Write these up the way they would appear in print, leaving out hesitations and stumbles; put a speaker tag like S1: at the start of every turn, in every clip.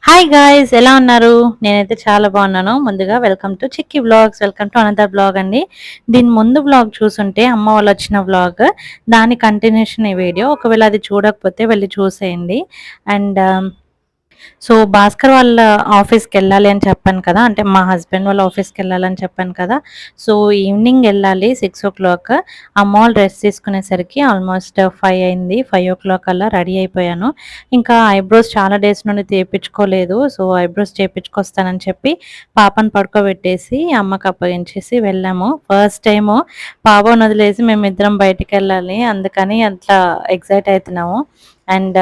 S1: Hi guys, ఎలా ఉన్నారు? నేనైతే చాలా బాగున్నాను. ముందుగా welcome to chikki vlogs, welcome to another blog అండి. దీని ముందు బ్లాగ్ చూసుంటే అమ్మ వాళ్ళు వచ్చిన వ్లాగ్, దాని కంటిన్యూషన్ ఈ వీడియో. ఒకవేళ అది చూడకపోతే వెళ్ళి చూసేయండి. అండ్ సో భాస్కర్ వాళ్ళ ఆఫీస్కి వెళ్ళాలి అని చెప్పాను కదా, అంటే మా హస్బెండ్ వాళ్ళ ఆఫీస్కి వెళ్ళాలని చెప్పాను కదా. సో ఈవినింగ్ వెళ్ళాలి 6 o'clock. అమ్మ వాళ్ళు డ్రెస్ తీసుకునేసరికి ఆల్మోస్ట్ 5 అయింది. 5 o'clock అలా రెడీ అయిపోయాను. ఇంకా ఐబ్రోస్ చాలా డేస్ నుండి చేయించుకోలేదు. సో ఐబ్రోస్ చేయించుకొస్తానని చెప్పి పాపను పడుకోబెట్టేసి అమ్మకి అప్పగించేసి వెళ్ళాము. ఫస్ట్ టైము పాపను వదిలేసి మేమిద్దరం బయటికి వెళ్ళాలి, అందుకని అట్లా ఎక్సైట్ అవుతున్నాము. అండ్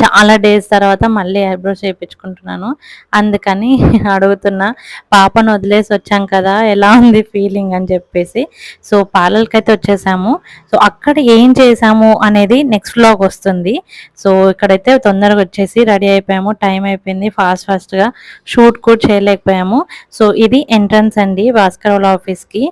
S1: చాలా డేస్ తర్వాత మళ్ళీ ఐబ్రోస్ చేయించుకుంటున్నాను, అందుకని అడుగుతున్నా. పాపను వదిలేసి వచ్చాం కదా, ఎలా ఉంది ఫీలింగ్ అని చెప్పేసి. సో పార్లర్కి వచ్చేసాము. సో అక్కడ ఏం చేసాము అనేది నెక్స్ట్ వ్లాగ్ వస్తుంది. సో ఇక్కడైతే తొందరగా వచ్చేసి రెడీ అయిపోయాము. టైం అయిపోయింది, ఫాస్ట్గా షూట్ కూడా చేయలేకపోయాము. సో ఇది ఎంట్రన్స్ అండి భాస్కర్ వాళ్ళ ఆఫీస్కి.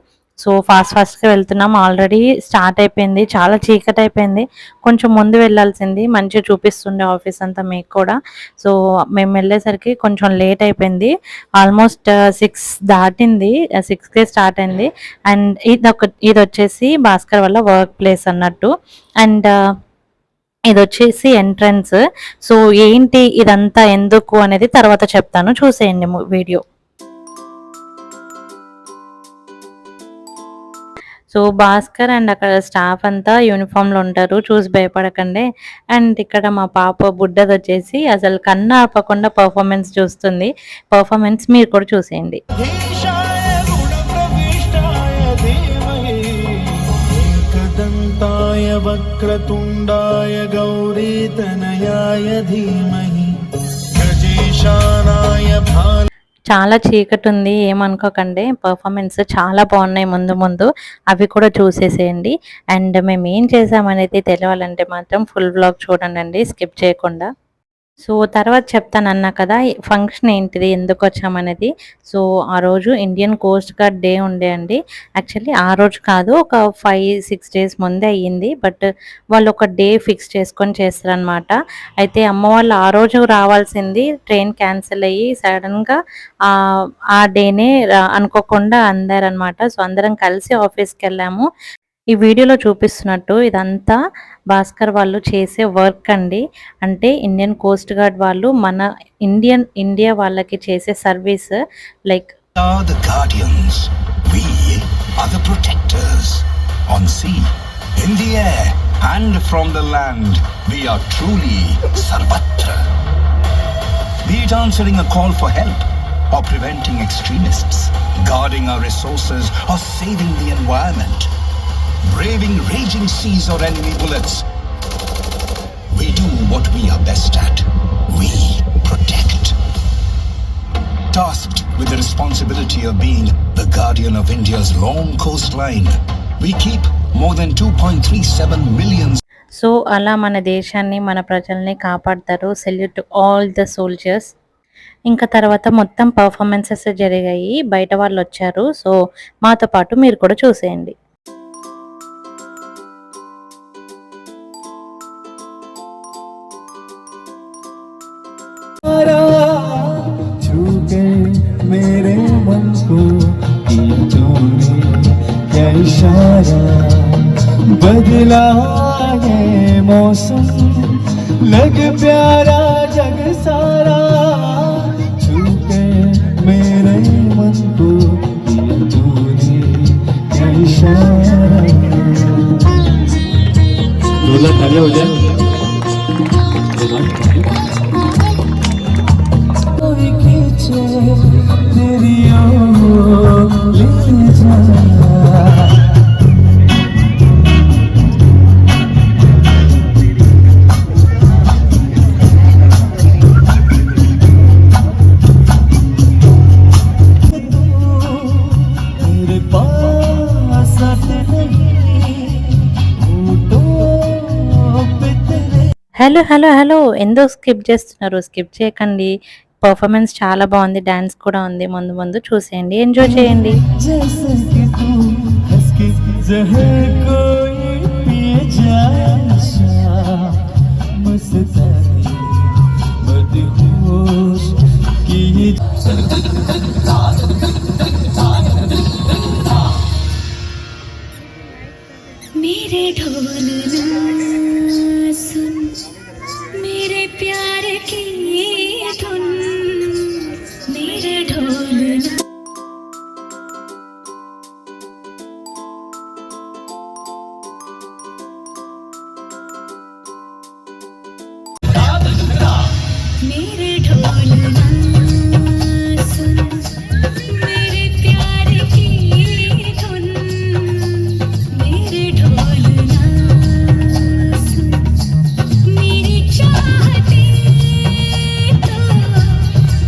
S1: సో ఫాస్ట్గా వెళ్తున్నాం. ఆల్రెడీ స్టార్ట్ అయిపోయింది, చాలా చీకటి అయిపోయింది. కొంచెం ముందు వెళ్ళాల్సింది, మంచిగా చూపిస్తుండే ఆఫీస్ అంతా మీకు కూడా. సో మేము వెళ్ళేసరికి కొంచెం లేట్ అయిపోయింది. ఆల్మోస్ట్ 6 దాటింది, 6కే స్టార్ట్ అయింది. అండ్ ఇది వచ్చేసి భాస్కర్ వల్ల వర్క్ ప్లేస్ అన్నట్టు. అండ్ ఇది వచ్చేసి ఎంట్రన్స్. సో ఏంటి ఇదంతా ఎందుకు అనేది తర్వాత చెప్తాను, చూసేయండి వీడియో. సో భాస్కర్ అండ్ అక్కడ స్టాఫ్ అంతా యూనిఫామ్లో ఉంటారు, చూసి భయపడకండి. అండ్ ఇక్కడ మా పాప బుడ్డది వచ్చేసి అసలు కన్ను ఆపకుండా పర్ఫార్మెన్స్ చూస్తుంది. పర్ఫార్మెన్స్ మీరు కూడా చూసేయండి. వక్రతుండాయ గౌరీతనయాయ ధీమహి గజేశానాయ చాలా చీకటి ఉంది, ఏమనుకోకండి. పర్ఫార్మెన్స్ చాలా బాగున్నాయి. ముందు అవి కూడా చూసేసేయండి. అండ్ మేము ఏం చేసామనేది తెలియాలంటే మాత్రం ఫుల్ వ్లాగ్ చూడండి, స్కిప్ చేయకుండా. సో తర్వాత చెప్తానన్నా కదా ఫంక్షన్ ఏంటిది, ఎందుకు వచ్చామనేది. సో ఆ రోజు ఇండియన్ కోస్ట్ గార్డ్ డే ఉండే అండి. యాక్చువల్లీ ఆ రోజు కాదు, ఒక 5-6 డేస్ ముందే అయ్యింది. బట్ వాళ్ళు ఒక డే ఫిక్స్ చేసుకొని చేస్తారనమాట. అయితే అమ్మ వాళ్ళు ఆ రోజు రావాల్సింది, ట్రైన్ క్యాన్సిల్ అయ్యి సడన్గా ఆ డేనే అనుకోకుండా అందారనమాట. సో అందరం కలిసి ఆఫీస్కి వెళ్ళాము. ఈ వీడియోలో చూపిస్తున్నట్టు ఇదంతా భాస్కర్ వాళ్ళు చేసే వర్క్ అండి. అంటే ఇండియన్ కోస్ట్ గార్డ్ వాళ్ళు మన ఇండియా వాళ్ళకి చేసే service. Like the guardians, we are the protectors. On sea, in the air and from the land, we are truly sarvatra. Be it answering a call for help or preventing extremists, guarding our resources or saving the environment, braving raging seas or enemy bullets, we do what we are best at. We protect. Tasked with the responsibility of being the guardian of India's long coastline, we keep more than 2.37 million. So అలా మన దేశాన్ని, మన ప్రజల్ని కాపాడతారు. Salute to all the soldiers. ఇంకా తర్వాత మొత్తం performances జరిగాయి, బయట వాళ్ళు వచ్చారు. సో మాతో పాటు మీరు కూడా చూసేయండి. मेरे मन को तूने क्या इशारा, बदला ये मौसम, लग प्यारा जग सारा, छूके मेरे मन को तूने क्या इशारा. ढोलक खड़े हो जाए. హలో హలో హలో, ఎందుకు స్కిప్ చేస్తున్నారు? స్కిప్ చేయకండి, పర్ఫార్మెన్స్ చాలా బాగుంది, డాన్స్ కూడా ఉంది. ముందు చూసేయండి, ఎంజాయ్ చేయండి.
S2: मेरे ढोल सुन, मेरे प्यार की धुन, मेरे ढोल मेरे ढोल सुन, मेरे प्यार की धुन, मेरे ढोल सुन, मेरी चाहते तो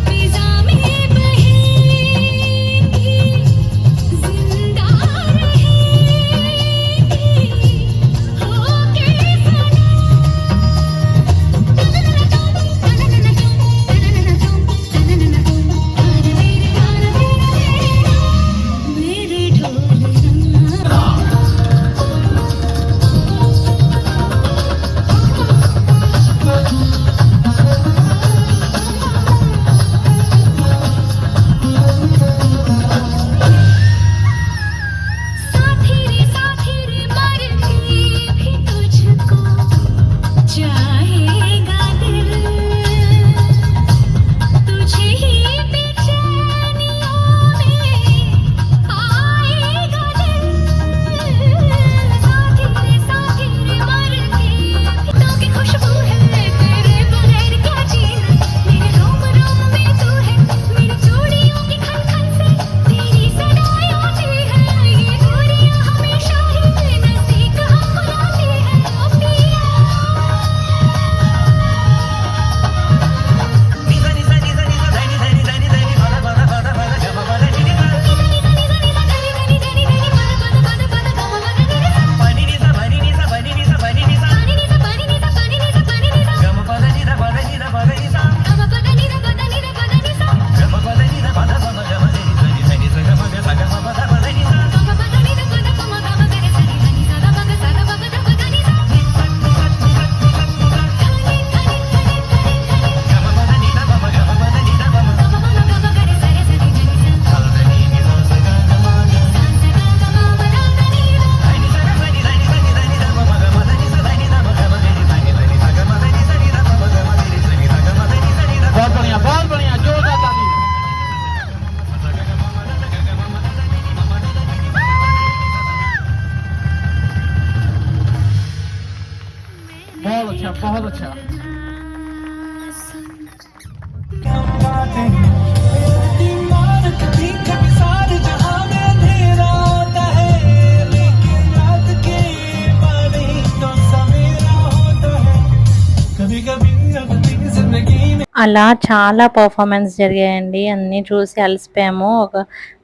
S2: फिजा में बहेगी, जिंदा रहेगी होके सनम। मेरे ढोल साथी रे मर के भी तुझको चाहेगा दिल, तुझे ही बेचैनियों में आएगा दिल। साथी रे मर के तो की खुशबू है, तेरे बगैर क्या जीना, मेरे रोम रोम में तू है, मेरी चूड़ियों की खन खन से तेरी सदाएं आती है, ये दूरियां हमेशा ही नजदीक हम बुलाती है। ओ पिया
S3: बहुत बढ़िया जोरदार ताली। बहुत अच्छा, बहुत अच्छा।
S1: అలా చాలా పర్ఫార్మెన్స్ జరిగాయండి. అన్నీ చూసి అలసిపోయాము.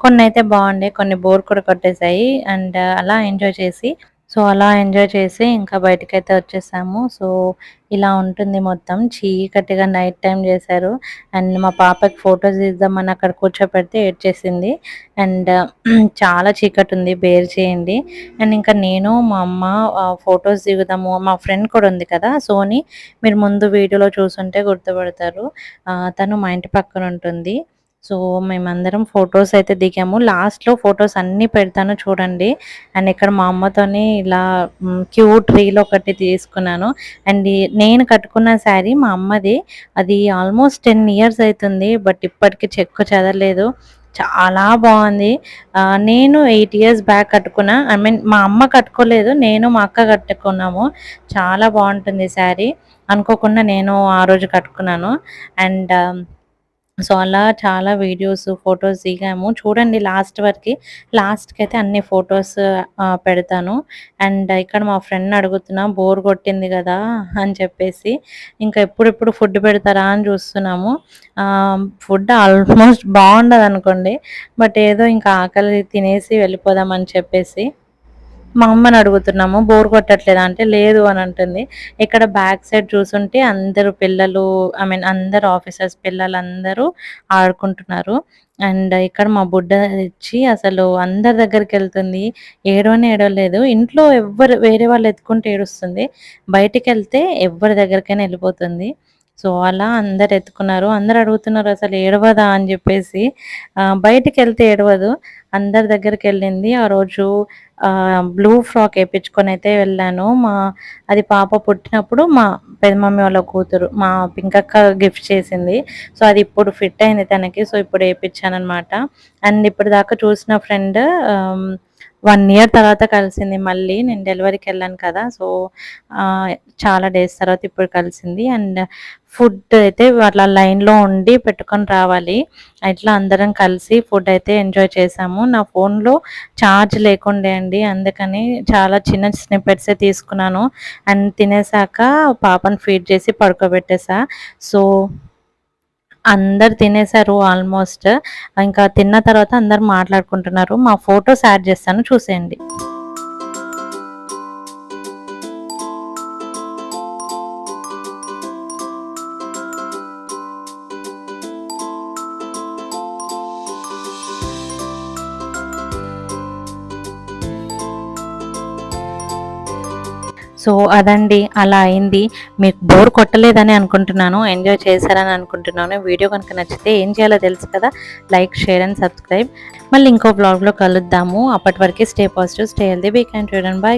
S1: కొన్ని అయితే బాగుండే, కొన్ని బోర్ కూడా కొట్టేసాయి. అండ్ అలా ఎంజాయ్ చేసి ఇంకా బయటకైతే వచ్చేసాము. సో ఇలా ఉంటుంది మొత్తం. చీకటిగా నైట్ టైం చేశారు. అండ్ మా పాపకి ఫొటోస్ తీద్దామని అక్కడ కూర్చోపెడితే ఏడ్చేసింది. అండ్ చాలా చీకటి ఉంది, బేర్ చేయండి. అండ్ ఇంకా నేను మా అమ్మ ఫొటోస్ దిగుదాము. మా ఫ్రెండ్ కూడా ఉంది కదా సోని, మీరు ముందు వీడియోలో చూసుంటే గుర్తుపడతారు. తను మా ఇంటి పక్కన ఉంటుంది. సో మేమందరం ఫొటోస్ అయితే దిగాము. లాస్ట్లో ఫొటోస్ అన్నీ పెడతాను చూడండి. అండ్ ఇక్కడ మా అమ్మతోని ఇలా క్యూట్ రీల్ ఒకటి తీసుకున్నాను. అండ్ నేను కట్టుకున్న శారీ మా అమ్మది. అది ఆల్మోస్ట్ 10 ఇయర్స్ అవుతుంది, బట్ ఇప్పటికి చెక్కు చెదరలేదు. చాలా బాగుంది. నేను 8 ఇయర్స్ బ్యాక్ కట్టుకున్నా. ఐ మీన్ మా అమ్మ కట్టుకోలేదు, నేను మా అక్క కట్టుకున్నాము. చాలా బాగుంటుంది శారీ. అనుకోకుండా నేను ఆ రోజు కట్టుకున్నాను. అండ్ సో అలా చాలా వీడియోస్, ఫొటోస్ దిగాము. చూడండి లాస్ట్‌కి అయితే అన్ని ఫొటోస్ పెడతాను. అండ్ ఇక్కడ మా ఫ్రెండ్‌ని అడుగుతున్నా, బోర్ కొట్టింది కదా అని చెప్పేసి. ఇంకా ఎప్పుడెప్పుడు ఫుడ్ పెడతారా అని చూస్తున్నాము. ఫుడ్ ఆల్మోస్ట్ బాగుండదనుకోండి, బట్ ఏదో ఇంకా ఆకలి తినేసి వెళ్ళిపోదాం అని చెప్పేసి మా అమ్మని అడుగుతున్నాము, బోర్ కొట్టట్లేదా అంటే లేదు అని అంటుంది. ఇక్కడ బ్యాక్ సైడ్ చూసుంటే అందరూ పిల్లలు, ఐ మీన్ అందరు ఆఫీసర్స్ పిల్లలందరూ ఆడుకుంటున్నారు. అండ్ ఇక్కడ మా బుడ్డ ఇచ్చి అసలు అందరి దగ్గరికెళ్తుంది. ఏడవలేదు. ఇంట్లో వేరే వాళ్ళు ఎత్తుకుంటే ఏడుస్తుంది. బయటికెళ్తే ఎవ్వరి దగ్గరికైనా వెళ్ళిపోతుంది. సో అలా అందరు ఎత్తుకున్నారు. అందరూ అడుగుతున్నారు అసలు ఏడవదా అని జెప్పేసి. బయటికెళ్తే ఏడవదు. అందరి దగ్గరికెళ్ళింది. ఆ రోజు బ్లూ ఫ్రాక్ ఏపిచ్చుకొనైతే వెళ్ళాను. అది పాప పుట్టినప్పుడు మా పెదమమ్మీ వాళ్ళ కూతురు మా పింకక్క గిఫ్ట్ చేసింది. సో అది ఇప్పుడు ఫిట్ అయింది తనకి. సో ఇప్పుడు ఏపిచ్చాననమాట. అండ్ ఇప్పటిదాకా చూసిన ఫ్రెండ్ 1 ఇయర్ తర్వాత కలిసింది మళ్ళీ. నేను డెలివరీకెళ్ళాను కదా! సో, చాలా డేస్ తర్వాత ఇప్పుడు కలిసింది. అండ్ ఫుడ్ అయితే అట్లా లైన్‌లో ఉండి పెట్టుకొని రావాలి. ఇట్లా అందరం కలిసి ఫుడ్ అయితే ఎంజాయ్ చేశాము. నా ఫోన్‌లో ఛార్జ్ లేకుండే అండి. అందుకని చాలా చిన్న స్నిప్పెట్సే తీసుకున్నాను. అండ్ తినేసాక పాపని ఫీడ్ చేసి పడుకోబెట్టేసా. సో అందరు తినేసారు ఆల్మోస్ట్. ఇంకా తిన్న తర్వాత అందరూ మాట్లాడుకుంటున్నారు. మా ఫోటోస్ యాడ్ చేస్తాను చూసేయండి. సో అదండి అలా అయింది. మీకు బోర్ కొట్టలేదని అనుకుంటున్నాను. ఎంజాయ్ చేశారని అనుకుంటున్నాను. వీడియో కనుక నచ్చితే ఏం చేయాలో తెలుసు కదా, లైక్, షేర్ అండ్ సబ్స్క్రైబ్. మళ్ళీ ఇంకో బ్లాగ్లో కలుద్దాము. అప్పటి వరకు stay positive, stay healthy, be kind, చూడండి. బాయ్.